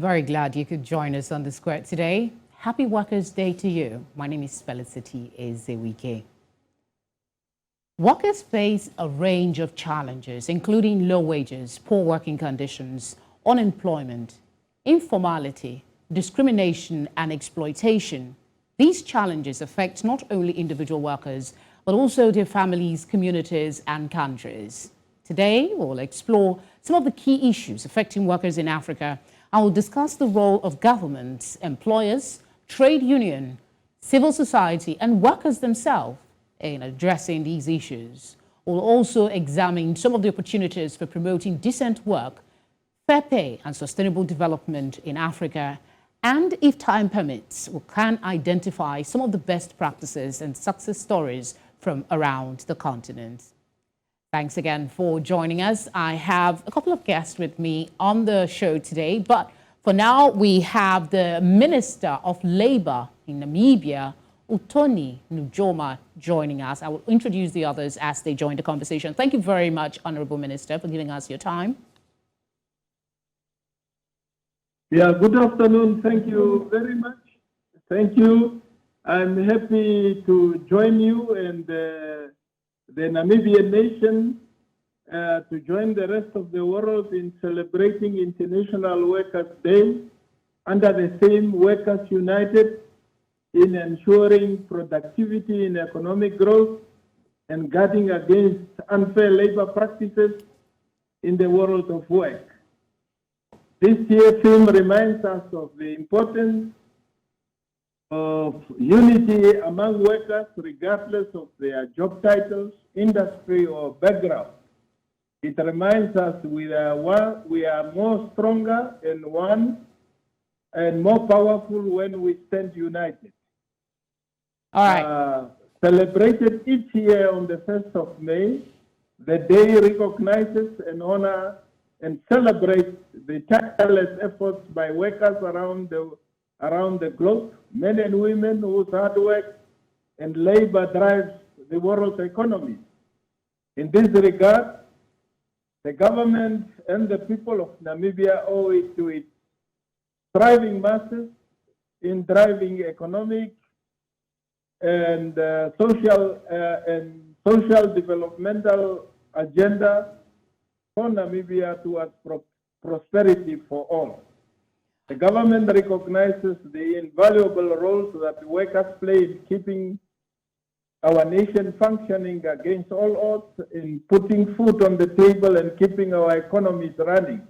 Very glad you could join us on the square today. Happy Workers' Day to you. My name is Felicity Ezewuike. Workers face a range of challenges, including low wages, poor working conditions, unemployment, informality, discrimination, and exploitation. These challenges affect not only individual workers, but also their families, communities, and countries. Today, we'll explore some of the key issues affecting workers in Africa. I will discuss the role of governments, employers, trade union, civil society, and workers themselves in addressing these issues. We'll also examine some of the opportunities for promoting decent work, fair pay, and sustainable development in Africa. And if time permits, we can identify some of the best practices and success stories from around the continent. Thanks again for joining us. I have a couple of guests with me on the show today, but for now we have the Minister of Labour in Namibia, Utoni Nujoma, joining us. I will introduce the others as they join the conversation. Thank you very much, Honourable Minister, for giving us your time. Yeah, good afternoon. Thank you very much. Thank you. I'm happy to join you and the Namibian nation to join the rest of the world in celebrating International Workers' Day under the theme Workers United in ensuring productivity in economic growth and guarding against unfair labor practices in the world of work. This year's theme reminds us of the importance of unity among workers regardless of their job titles, industry, or background. It reminds us we are more stronger and one and more powerful when we stand united. All right. Celebrated each year on the 1st of May, the day recognizes and honors and celebrates the tireless efforts by workers around the globe, men and women whose hard work and labor drives the world's economy. In this regard, the government and the people of Namibia owe it to its thriving masses in driving economic and social developmental agenda for Namibia towards prosperity for all. The government recognizes the invaluable roles that workers play in keeping our nation functioning against all odds, in putting food on the table and keeping our economies running.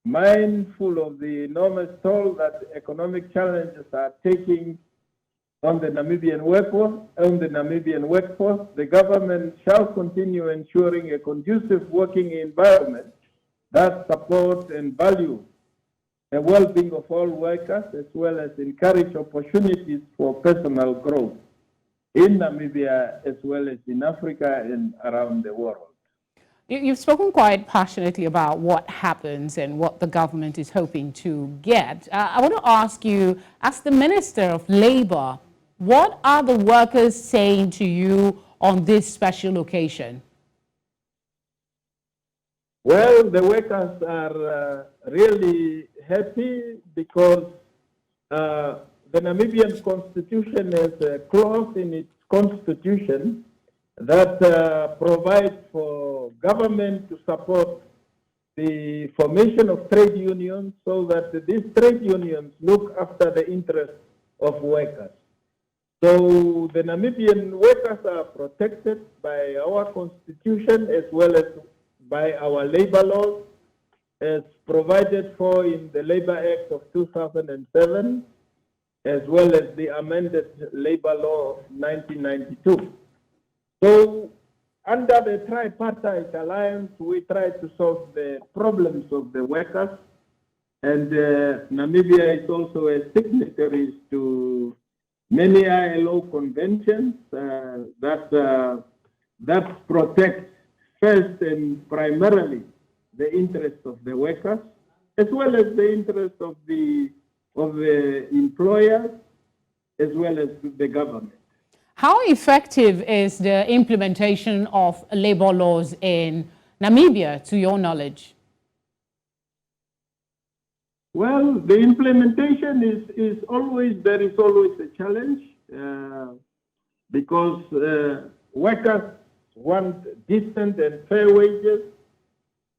Mindful of the enormous toll that economic challenges are taking on the Namibian workforce, the government shall continue ensuring a conducive working environment that supports and values the well-being of all workers, as well as encourage opportunities for personal growth in Namibia, as well as in Africa and around the world. You've spoken quite passionately about what happens and what the government is hoping to get. I want to ask you, as the Minister of Labour, what are the workers saying to you on this special occasion? Well, the workers are really happy because the Namibian constitution has a clause in its constitution that provides for government to support the formation of trade unions so that these trade unions look after the interests of workers. So the Namibian workers are protected by our constitution as well as by our labor laws, as provided for in the Labor Act of 2007, as well as the amended labor law of 1992. So under the tripartite alliance, we try to solve the problems of the workers, and Namibia is also a signatory to many ILO conventions that protect first and primarily the interests of the workers, as well as the interests of the employers, as well as the government. How effective is the implementation of labor laws in Namibia, to your knowledge? Well, the implementation is always, there is always a challenge because workers want decent and fair wages,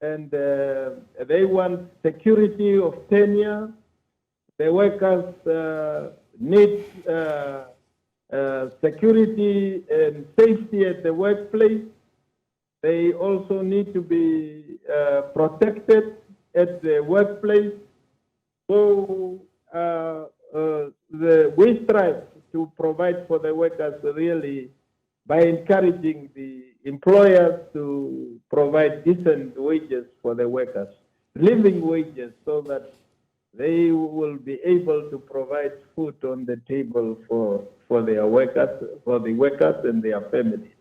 and they want security of tenure. The workers need security and safety at the workplace. They also need to be protected at the workplace. So we strive to provide for the workers really by encouraging the employers to provide decent wages for the workers, living wages, so that they will be able to provide food on the table for their workers, for the workers and their families.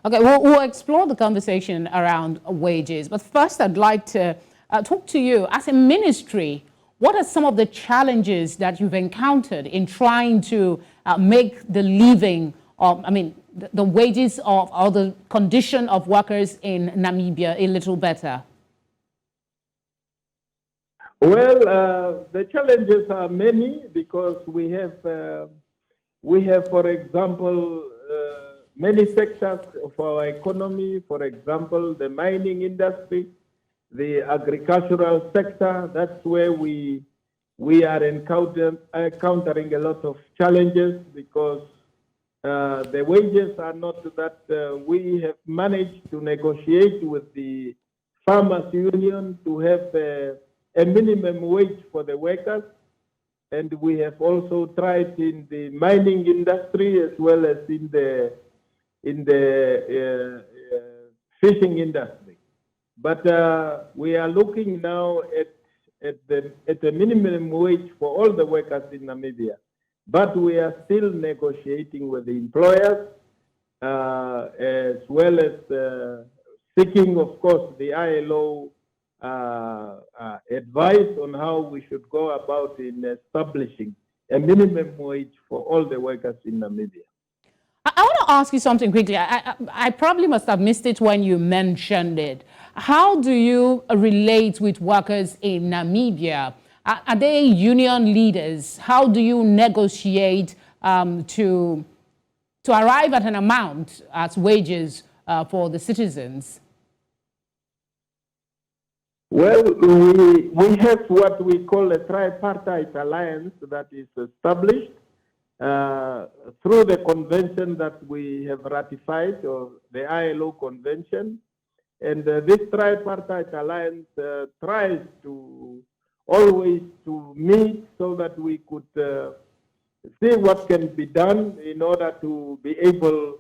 Okay, we'll explore the conversation around wages, but first I'd like to talk to you as a ministry. What are some of the challenges that you've encountered in trying to make the living of, the wages of, or the condition of workers in Namibia a little better? Well, the challenges are many because we have, for example, many sectors of our economy. For example, the mining industry, the agricultural sector. That's where we are encountering a lot of challenges because the wages are not that we have managed to negotiate with the farmers' union to have a minimum wage for the workers, and we have also tried in the mining industry as well as in the fishing industry. But we are looking now at the minimum wage for all the workers in Namibia. But we are still negotiating with the employers as well as seeking, of course, the ILO advice on how we should go about in establishing a minimum wage for all the workers in Namibia. I want to ask you something quickly. I probably must have missed it when you mentioned it. How do you relate with workers in Namibia? Are they union leaders? How do you negotiate to arrive at an amount as wages for the citizens? Well, we have what we call a tripartite alliance that is established through the convention that we have ratified, or the ILO convention. And this tripartite alliance tries to always to meet so that we could see what can be done in order to be able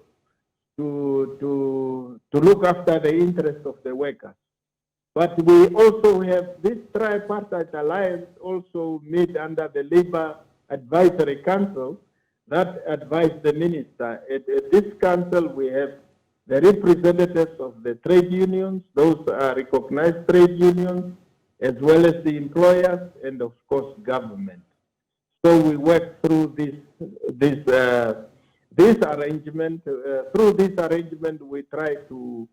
to look after the interests of the workers. But we also have this tripartite alliance also meet under the Labor Advisory Council that advise the minister. At this council, we have the representatives of the trade unions, those are recognized trade unions, as well as the employers and, of course, government. So we work through this arrangement. Through this arrangement, we try to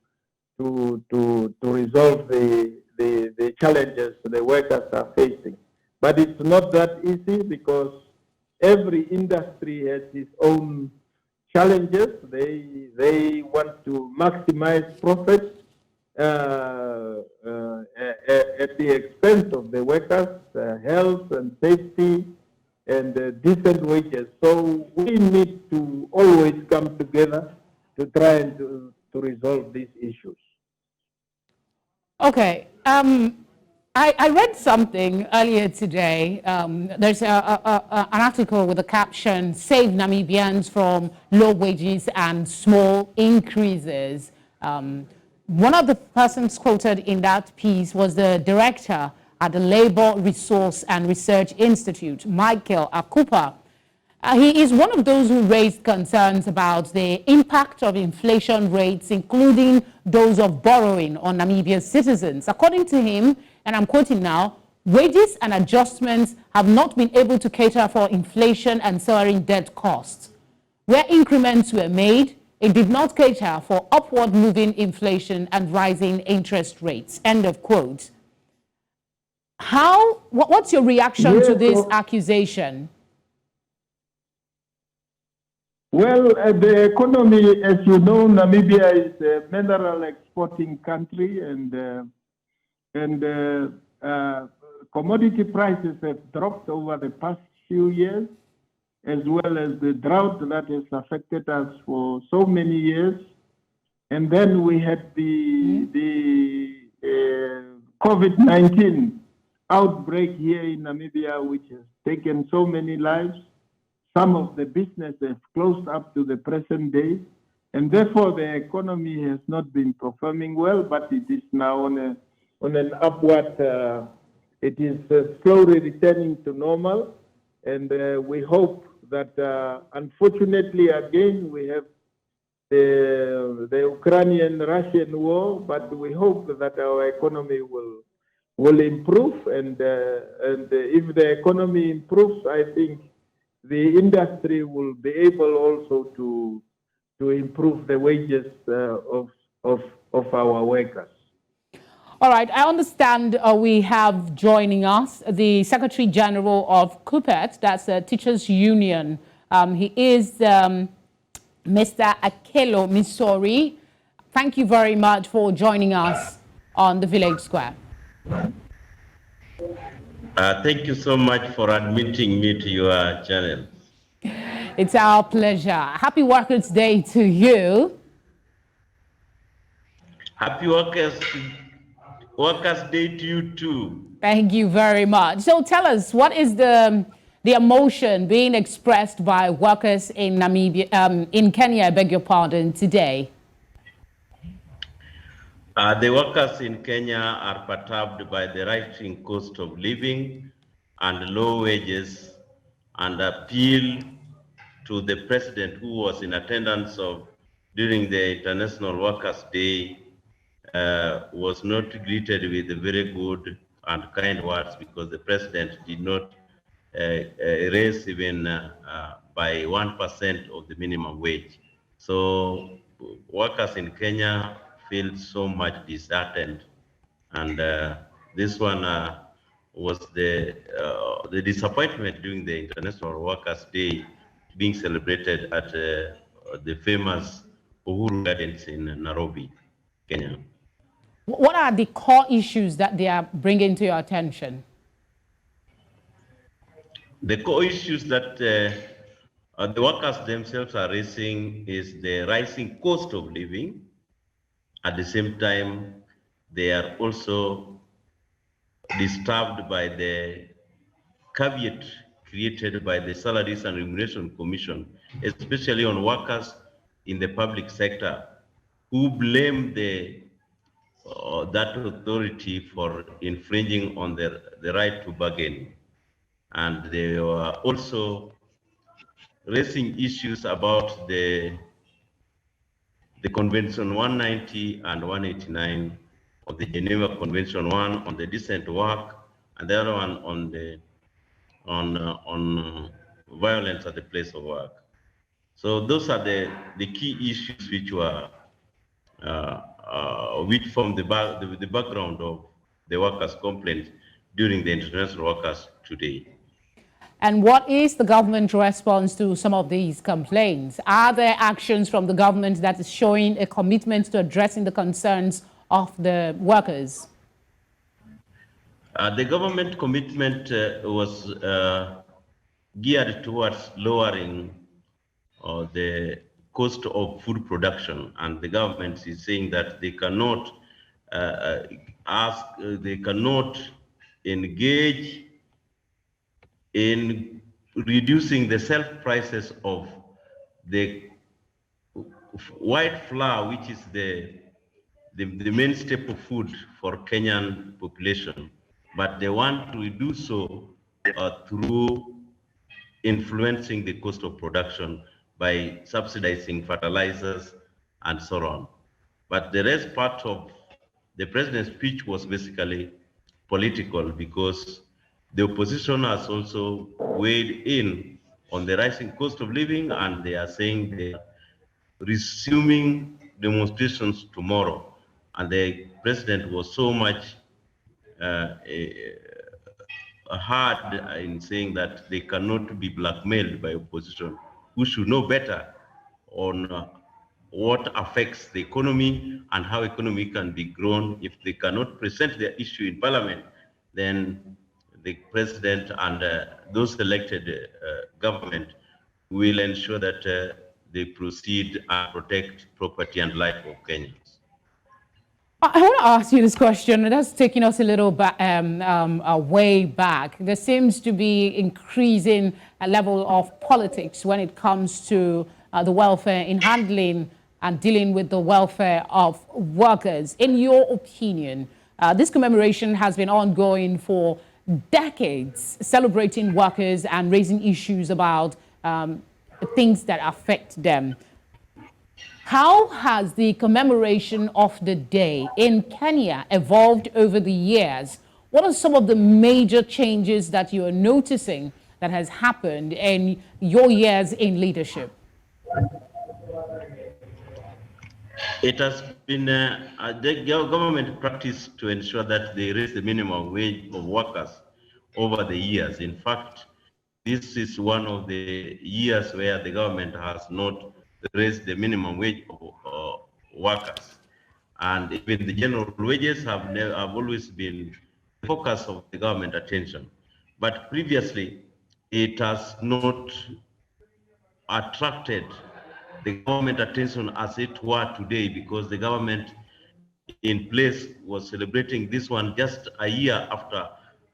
resolve the challenges the workers are facing. But it's not that easy because every industry has its own challenges. They want to maximize profits at the expense of the workers' health and safety and decent wages. So we need to always come together to try and to resolve these issues. Okay. I read something earlier today. There's an article with the caption, "Save Namibians from Low Wages and Small Increases." One of the persons quoted in that piece was the director at the Labour Resource and Research Institute, Michael Akupa. He is one of those who raised concerns about the impact of inflation rates, including those of borrowing on Namibia's citizens. According to him, and I'm quoting now, wages and adjustments have not been able to cater for inflation and soaring debt costs. Where increments were made, it did not cater for upward moving inflation and rising interest rates. End of quote. What's your reaction Yes, to this so, accusation? well, the economy, as you know, Namibia is a mineral exporting country, and commodity prices have dropped over the past few years, as well as the drought that has affected us for so many years. And then we had the COVID-19 outbreak here in Namibia, which has taken so many lives. Some of the businesses closed up to the present day, and therefore the economy has not been performing well, but it is now on an upward, it is slowly returning to normal, and we hope that, unfortunately, again, we have the Ukrainian-Russian war, but we hope that our economy will improve, and if the economy improves, I think the industry will be able also to improve the wages of our workers. All right, I understand we have joining us the Secretary General of CUPET, that's a Teachers Union. He is Mr. Akelo Misori. Thank you very much for joining us on the Village Square. Thank you so much for admitting me to your channel. It's our pleasure. Happy Workers' Day to you. Happy Workers' Day to you too. Thank you very much. So tell us, what is the emotion being expressed by workers in Namibia, in Kenya, I beg your pardon, today? The workers in Kenya are perturbed by the rising cost of living and low wages, and appeal to the president, who was in attendance during the International Workers' Day, was not greeted with very good and kind words, because the president did not raise even by 1% of the minimum wage. So workers in Kenya feel so much disheartened, and this one was the disappointment during the International Workers' Day being celebrated at the famous Uhuru Gardens in Nairobi, Kenya. What are the core issues that they are bringing to your attention? The core issues that the workers themselves are raising is the rising cost of living. At the same time, they are also disturbed by the caveat created by the Salaries and Remuneration Commission, especially on workers in the public sector, who blame that authority for infringing on the right to bargain. And they are also raising issues about the Convention 190 and 189 of the Geneva Convention, one on the decent work, and the other one on violence at the place of work. So those are the key issues which were which form the background of the workers' complaints during the International Workers' Today. And what is the government response to some of these complaints? Are there actions from the government that is showing a commitment to addressing the concerns of the workers? The government commitment was geared towards lowering the cost of food production, and the government is saying that they cannot they cannot engage in reducing the sale prices of the white flour, which is the main staple food for Kenyan population, but they want to do so through influencing the cost of production by subsidizing fertilizers and so on. But the rest part of the president's speech was basically political, because the opposition has also weighed in on the rising cost of living, and they are saying they are resuming demonstrations tomorrow. And the president was so much hard in saying that they cannot be blackmailed by opposition, who should know better on what affects the economy and how economy can be grown. If they cannot present their issue in parliament, then the president and those elected government will ensure that they proceed and protect property and life of Kenyans. I want to ask you this question, and that's taking us a little way back. There seems to be increasing a level of politics when it comes to the welfare in handling and dealing with the welfare of workers. In your opinion, this commemoration has been ongoing for decades, celebrating workers and raising issues about things that affect them. How has the commemoration of the day in Kenya evolved over the years? What are some of the major changes that you're noticing that has happened in your years in leadership? It has been the government practice to ensure that they raise the minimum wage of workers over the years. In fact, this is one of the years where the government has not raised the minimum wage of workers. And even the general wages have always been the focus of the government attention. But previously, it has not attracted the government attention as it were today, because the government in place was celebrating this one just a year after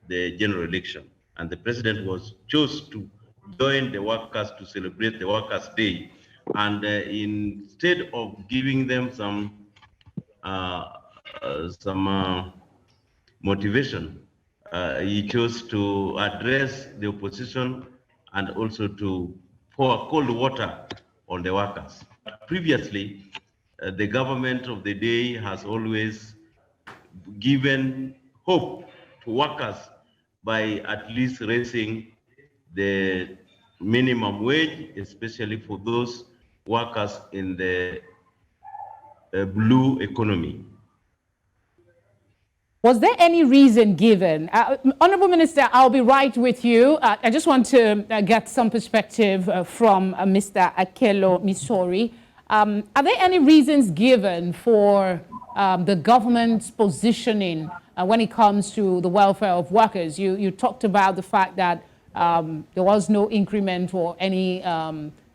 the general election. And the president chose to join the workers to celebrate the Workers' Day. And instead of giving them some motivation, he chose to address the opposition and also to pour cold water on the workers. Previously, the government of the day has always given hope to workers by at least raising the minimum wage, especially for those workers in the blue economy. Was there any reason given? Honorable Minister, I'll be right with you. I just want to get some perspective from Mr. Akello Misori. Are there any reasons given for the government's positioning when it comes to the welfare of workers? You talked about the fact that there was no increment or any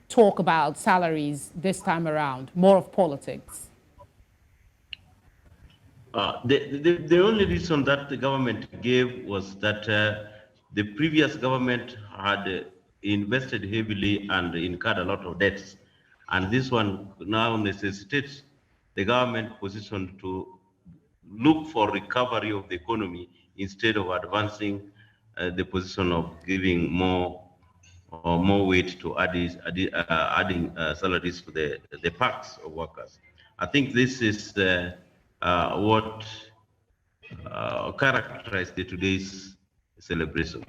talk about salaries this time around, more of politics. The only reason that the government gave was that the previous government had invested heavily and incurred a lot of debts. And this one now necessitates the government position to look for recovery of the economy instead of advancing the position of giving more weight to adding salaries to the packs of workers. I think this is what characterized today's celebrations.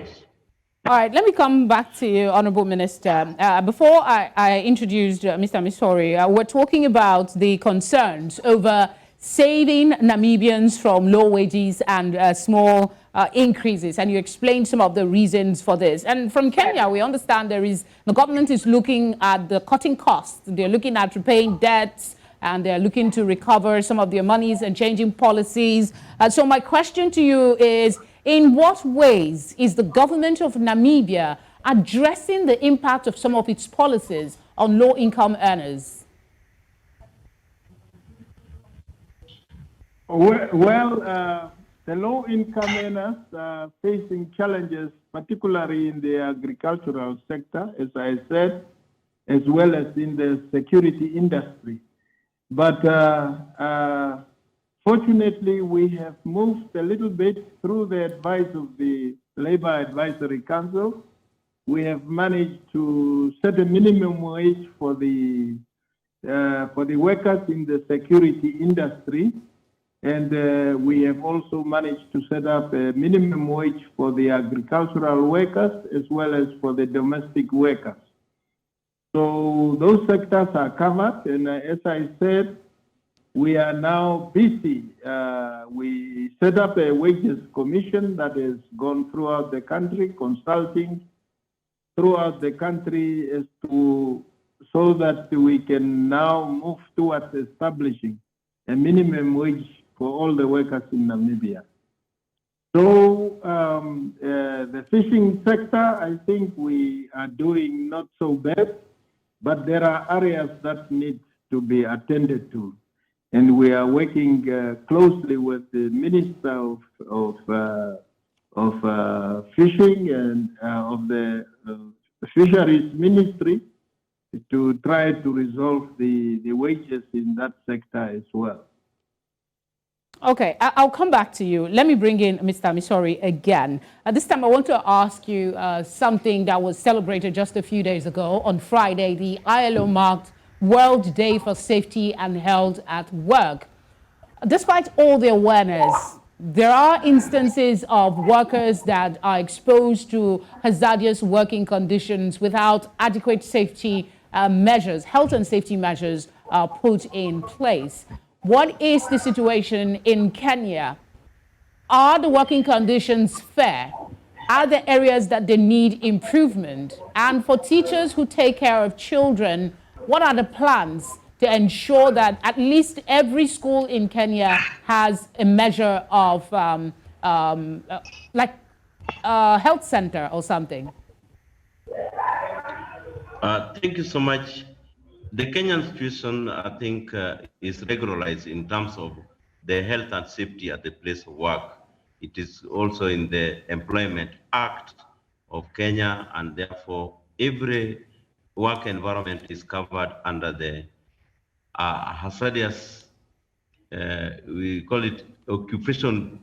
All right, let me come back to you, Honorable Minister. Before I introduced Mr. Misori, we're talking about the concerns over saving Namibians from low wages and small increases, and you explained some of the reasons for this. And from Kenya, we understand the government is looking at the cutting costs. They're looking at repaying debts, and they're looking to recover some of their monies and changing policies. So my question to you is, in what ways is the government of Namibia addressing the impact of some of its policies on low-income earners? Well, the low-income earners are facing challenges, particularly in the agricultural sector, as I said, as well as in the security industry. But fortunately, we have moved a little bit through the advice of the Labor Advisory Council. We have managed to set a minimum wage for the workers in the security industry, and we have also managed to set up a minimum wage for the agricultural workers as well as for the domestic workers. So those sectors are covered, and as I said, we are now busy. We set up a wages commission that has gone throughout the country, consulting throughout the country as to so that we can now move towards establishing a minimum wage for all the workers in Namibia. So the fishing sector, I think we are doing not so bad, but there are areas that need to be attended to. And we are working closely with the Minister of Fishing and of the Fisheries Ministry to try to resolve the wages in that sector as well. Okay, I'll come back to you. Let me bring in Mr. Misori again. This time I want to ask you something that was celebrated just a few days ago. On Friday, the ILO marked World Day for Safety and Health at Work. Despite all the awareness, there are instances of workers that are exposed to hazardous working conditions without adequate safety measures, health and safety measures put in place. What is the situation in Kenya? Are the working conditions fair? Are there areas that they need improvement? And for teachers who take care of children, what are the plans to ensure that at least every school in Kenya has a measure of like a health center or something? Thank you so much. The Kenyan situation, I think, is regularized in terms of the health and safety at the place of work. It is also in the Employment Act of Kenya, and therefore every work environment is covered under the hazardous, we call it Occupation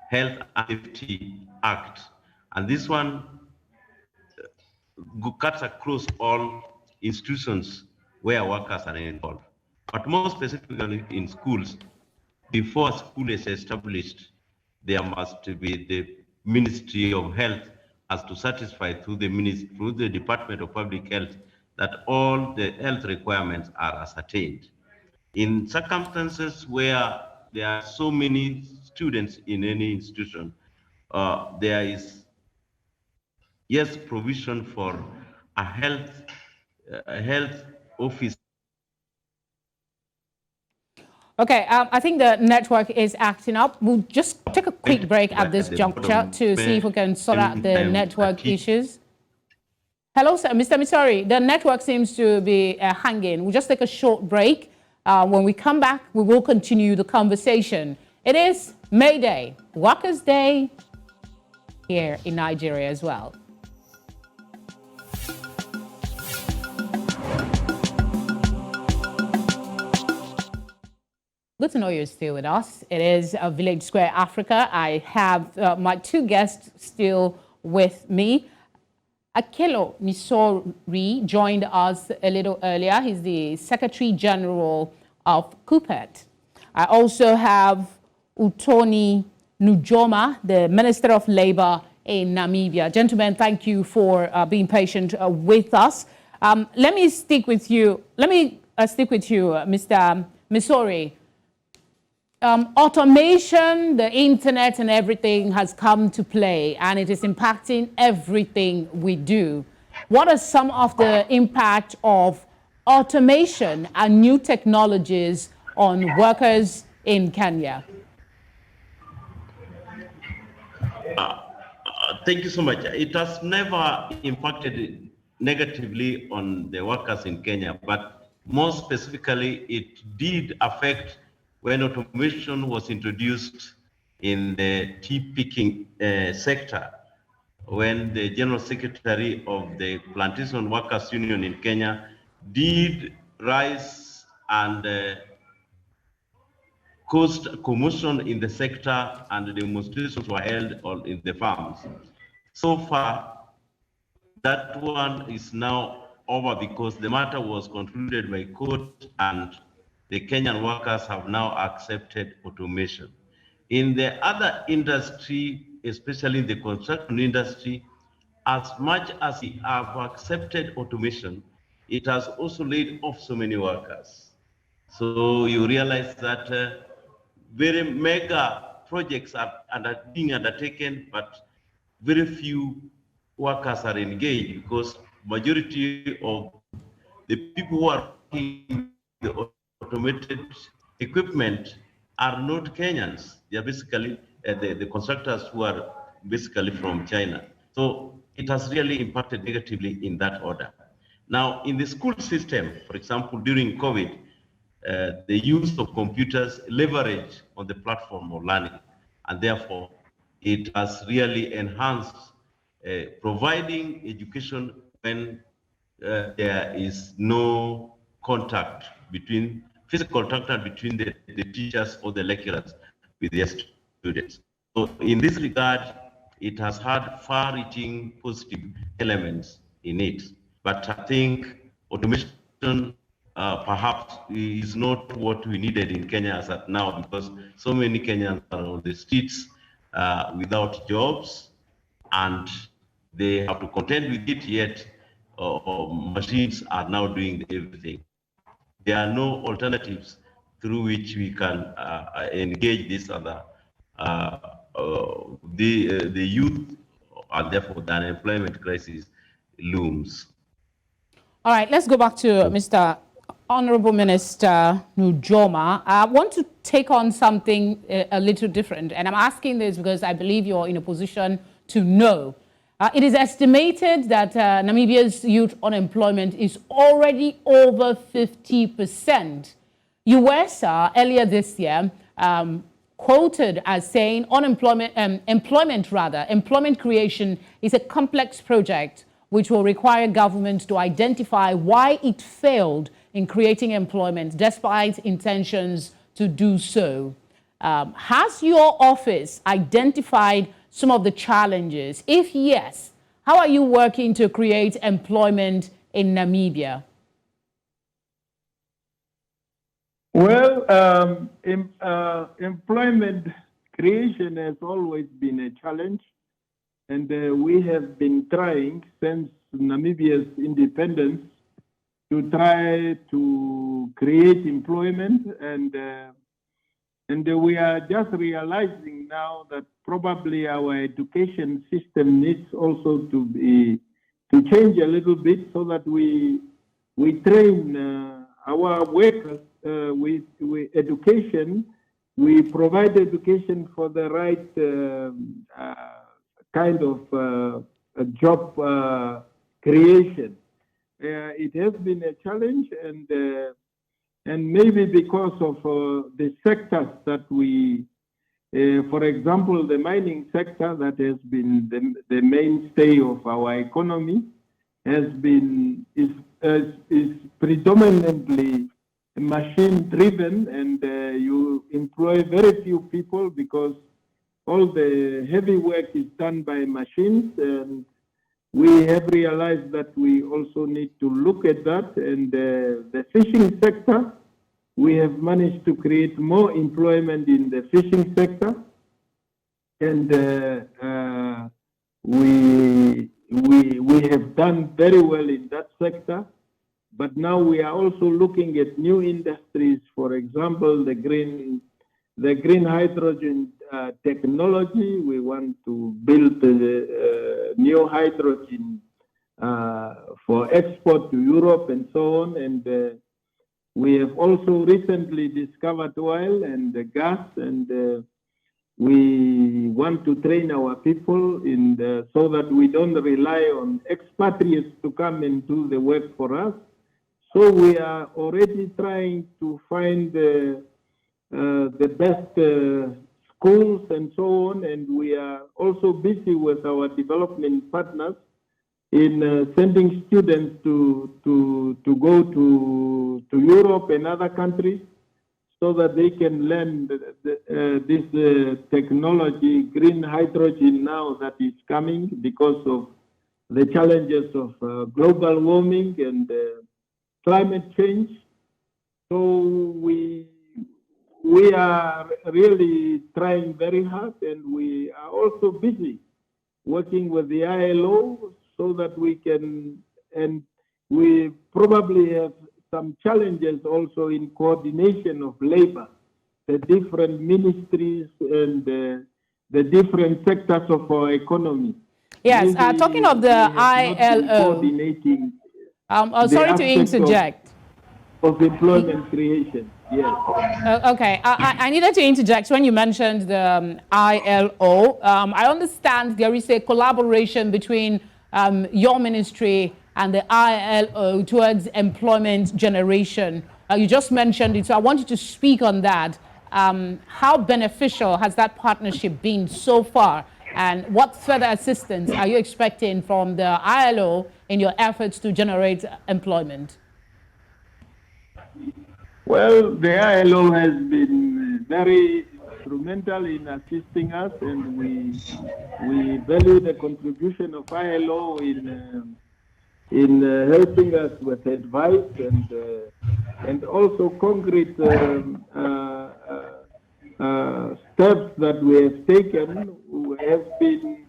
Health and Safety Act. And this one cuts across all institutions where workers are involved. But more specifically in schools, before a school is established, there must be the Ministry of Health as to satisfy through the Department of Public Health that all the health requirements are ascertained. In circumstances where there are so many students in any institution, there is yes, provision for a health office. Okay, I think the network is acting up. We'll just take a quick break at this juncture to see if we can sort out the network issues. Hello, sir. Mr. Misori, the network seems to be hanging. We'll just take a short break. When we come back, we will continue the conversation. It is May Day, Workers' Day here in Nigeria as well. Good to know you're still with us. It is Village Square Africa. I have my two guests still with me. Akelo Misori joined us a little earlier. He's the Secretary General of KUPET. I also have Utoni Nujoma, the Minister of Labor in Namibia. Gentlemen, thank you for being patient with us. Let me stick with you. Mr. Misori. Automation, the internet and everything has come to play, and it is impacting everything we do. What are some of the impact of automation and new technologies on workers in Kenya? Thank you so much. It has never impacted negatively on the workers in Kenya, but more specifically, it did affect when automation was introduced in the tea picking sector, when the General Secretary of the Plantation Workers Union in Kenya did rise and caused commotion in the sector, and the demonstrations were held in the farms. So far, that one is now over because the matter was concluded by court and the Kenyan workers have now accepted automation. In the other industry, especially in the construction industry, as much as we have accepted automation, it has also laid off so many workers. So you realize that very mega projects are being undertaken, but very few workers are engaged because majority of the people who are working the automated equipment are not Kenyans. They are basically the constructors who are basically from China. So it has really impacted negatively in that order. Now, in the school system, for example, during COVID, the use of computers leverage on the platform of learning, and therefore it has really enhanced providing education when there is no contact between physical contact between the teachers or the lecturers with their students. So in this regard, it has had far-reaching positive elements in it. But I think automation perhaps is not what we needed in Kenya as at now, because so many Kenyans are on the streets without jobs, and they have to contend with it, yet machines are now doing everything. There are no alternatives through which we can engage this other, the youth, and therefore the unemployment crisis looms. All right, let's go back to Mr. Honorable Minister Nujoma. I want to take on something a little different, and I'm asking this because I believe you're in a position to know. It is estimated that Namibia's youth unemployment is already over 50%. USA earlier this year quoted as saying employment creation is a complex project which will require governments to identify why it failed in creating employment despite intentions to do so. Has your office identified some of the challenges? If yes, how are you working to create employment in Namibia? Well, employment creation has always been a challenge, and we have been trying since Namibia's independence to try to create employment, and we are just realizing now that probably our education system needs also to change a little bit so that we train our workers with education. We provide education for the right kind of job creation. It has been a challenge, and maybe because of the sectors that we, for example, the mining sector that has been the mainstay of our economy is predominantly machine driven, and you employ very few people because all the heavy work is done by machines, and we have realized that we also need to look at that. And the fishing sector, we have managed to create more employment in the fishing sector, and we have done very well in that sector. But now we are also looking at new industries, for example, the green hydrogen technology. We want to build new hydrogen for export to Europe and so on. And we have also recently discovered oil and gas, and we want to train our people so that we don't rely on expatriates to come and do the work for us. So we are already trying to find the best schools and so on, and we are also busy with our development partners in sending students to go to Europe and other countries so that they can learn this technology, green hydrogen now that is coming because of the challenges of global warming and climate change. So we are really trying very hard, and we are also busy working with the ILO so that we can we probably have some challenges also in coordination of labor, the different ministries and the different sectors of our economy. Yes, talking of the ILO, coordinating sorry to interject. Of employment creation, yes. Okay, I needed to interject when you mentioned the ILO. I understand there is a collaboration between your ministry and the ILO towards employment generation. You just mentioned it, so I want you to speak on that. How beneficial has that partnership been so far? And what further assistance are you expecting from the ILO in your efforts to generate employment? Well, the ILO has been very instrumental in assisting us, and we value the contribution of ILO in helping us with advice and also concrete steps that we have taken. We have been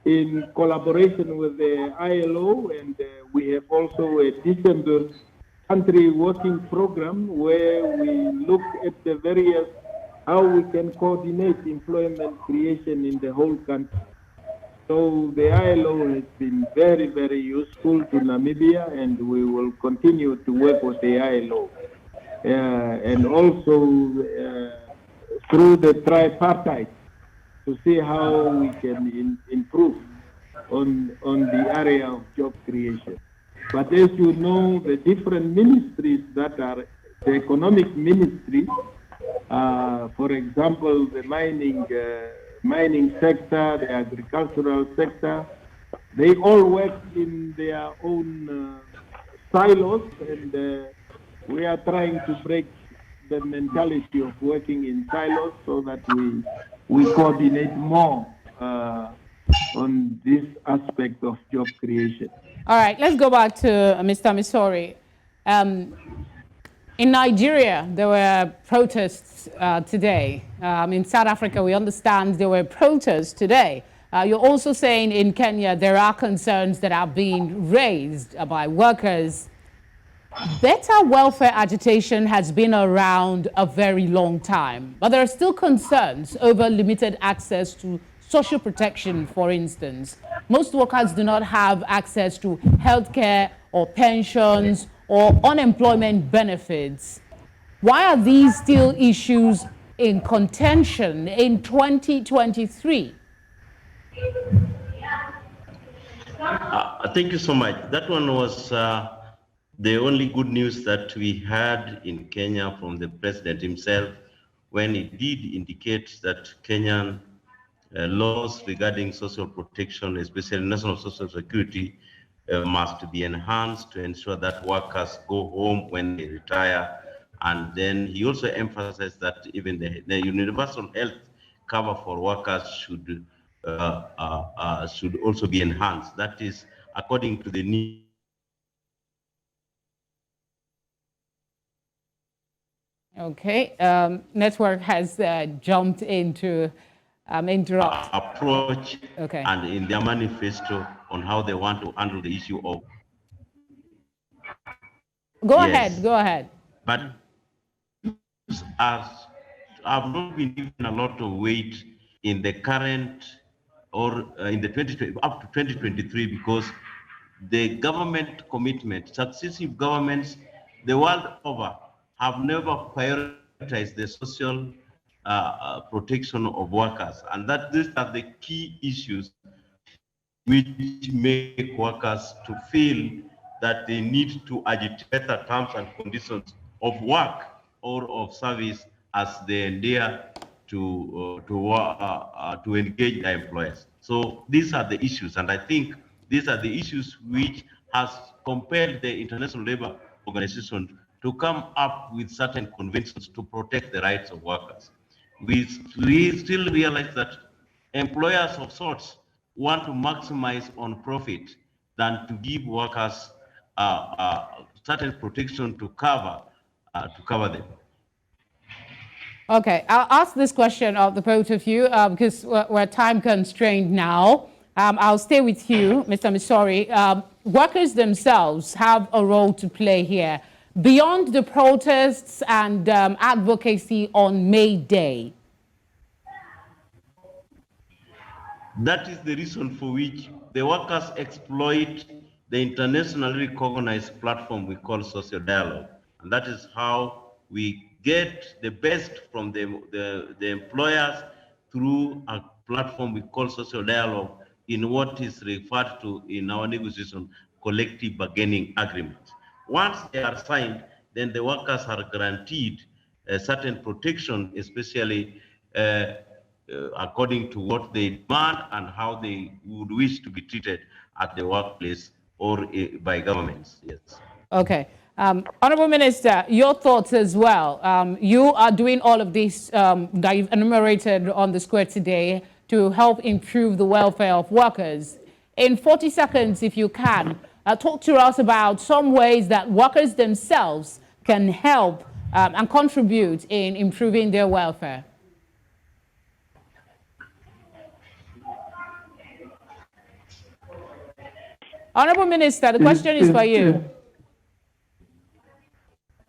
in collaboration with the ILO, and we have also a December country working program where we look at the various how we can coordinate employment creation in the whole country. So the ILO has been very, very useful to Namibia, and we will continue to work with the ILO. And also through the tripartite to see how we can improve on the area of job creation. But as you know, the different ministries that are the economic ministry, for example, the mining sector, the agricultural sector, they all work in their own silos, and we are trying to break the mentality of working in silos so that we coordinate more on this aspect of job creation. All right, let's go back to Mr. Misori. In Nigeria, there were protests today. In South Africa, we understand there were protests today. You're also saying in Kenya, there are concerns that are being raised by workers. Better welfare agitation has been around a very long time, but there are still concerns over limited access to social protection, for instance. Most workers do not have access to healthcare or pensions or unemployment benefits. Why are these still issues in contention in 2023? Thank you so much. That one was the only good news that we had in Kenya from the president himself, when he did indicate that Kenyan laws regarding social protection, especially national social security, must be enhanced to ensure that workers go home when they retire. And then he also emphasized that even the universal health cover for workers should also be enhanced. That is according to the need. Okay, network has jumped into interrupt. Approach, okay. And in their manifesto on how they want to handle the issue of. Go ahead. But as have not been given a lot of weight in the current or in the up to 2023, because the government commitment, successive governments the world over have never prioritized the social protection of workers, and that these are the key issues which make workers to feel that they need to agitate better terms and conditions of work or of service as they endear to engage their employers. So these are the issues, and I think these are the issues which has compelled the International Labour Organization to come up with certain conventions to protect the rights of workers. We still realize that employers of sorts want to maximize on profit than to give workers certain protection to cover them. Okay, I'll ask this question of the both of you because we're time constrained now. I'll stay with you, Mr. Misori. Workers themselves have a role to play here. Beyond the protests and advocacy on May Day. That is the reason for which the workers exploit the internationally recognized platform we call social dialogue. And that is how we get the best from the employers through a platform we call social dialogue in what is referred to in our negotiation collective bargaining agreements. Once they are signed, then the workers are guaranteed a certain protection, especially according to what they demand and how they would wish to be treated at the workplace or by governments. Yes. Okay. Honorable Minister, your thoughts as well. You are doing all of this that you've enumerated on the square today to help improve the welfare of workers. In 40 seconds, if you can, talk to us about some ways that workers themselves can help and contribute in improving their welfare. Honorable Minister, the question is for you.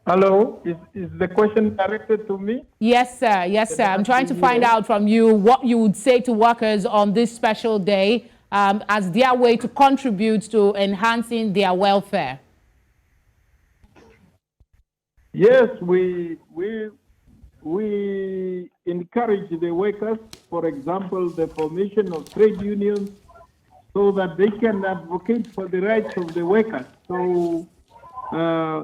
Hello, is the question directed to me? Yes, sir. Yes, sir. I'm trying to find out from you what you would say to workers on this special day as their way to contribute to enhancing their welfare. Yes, we encourage the workers, for example, the formation of trade unions, so that they can advocate for the rights of the workers. So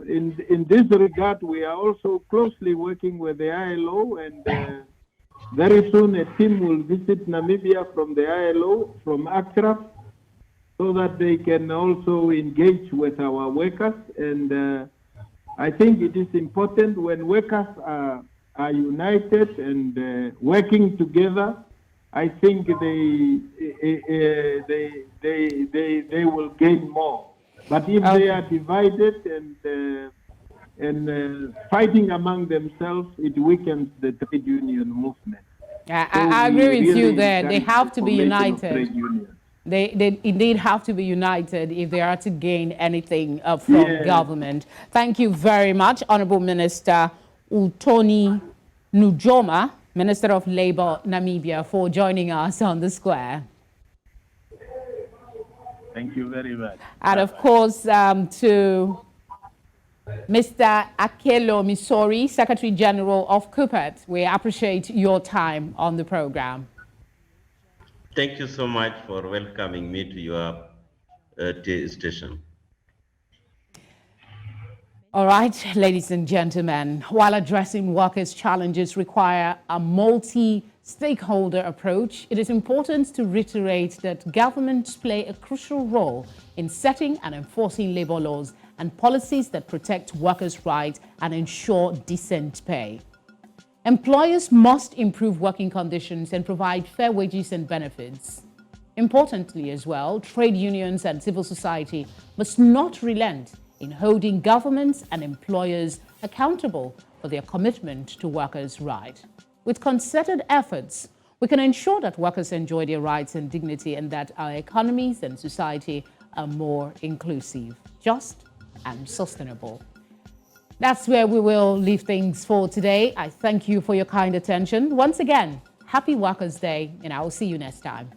in this regard, we are also closely working with the ILO, and very soon a team will visit Namibia from the ILO, from Accra, so that they can also engage with our workers. And I think it is important when workers are united and working together. I think they will gain more. But if they are divided and fighting among themselves, it weakens the trade union movement. I agree with you there. They have to be united. They indeed have to be united if they are to gain anything from government. Thank you very much, Honorable Minister Utoni Nujoma, Minister of Labour, Namibia, for joining us on the square. Thank you very much. And of course, to Mr. Akelo Misori, Secretary General of CUPET, we appreciate your time on the program. Thank you so much for welcoming me to your station. All right, ladies and gentlemen, while addressing workers' challenges require a multi-stakeholder approach, it is important to reiterate that governments play a crucial role in setting and enforcing labor laws and policies that protect workers' rights and ensure decent pay. Employers must improve working conditions and provide fair wages and benefits. Importantly as well, trade unions and civil society must not relent in holding governments and employers accountable for their commitment to workers' rights. With concerted efforts, we can ensure that workers enjoy their rights and dignity and that our economies and society are more inclusive, just and sustainable. That's where we will leave things for today. I thank you for your kind attention. Once again, happy Workers' Day, and I will see you next time.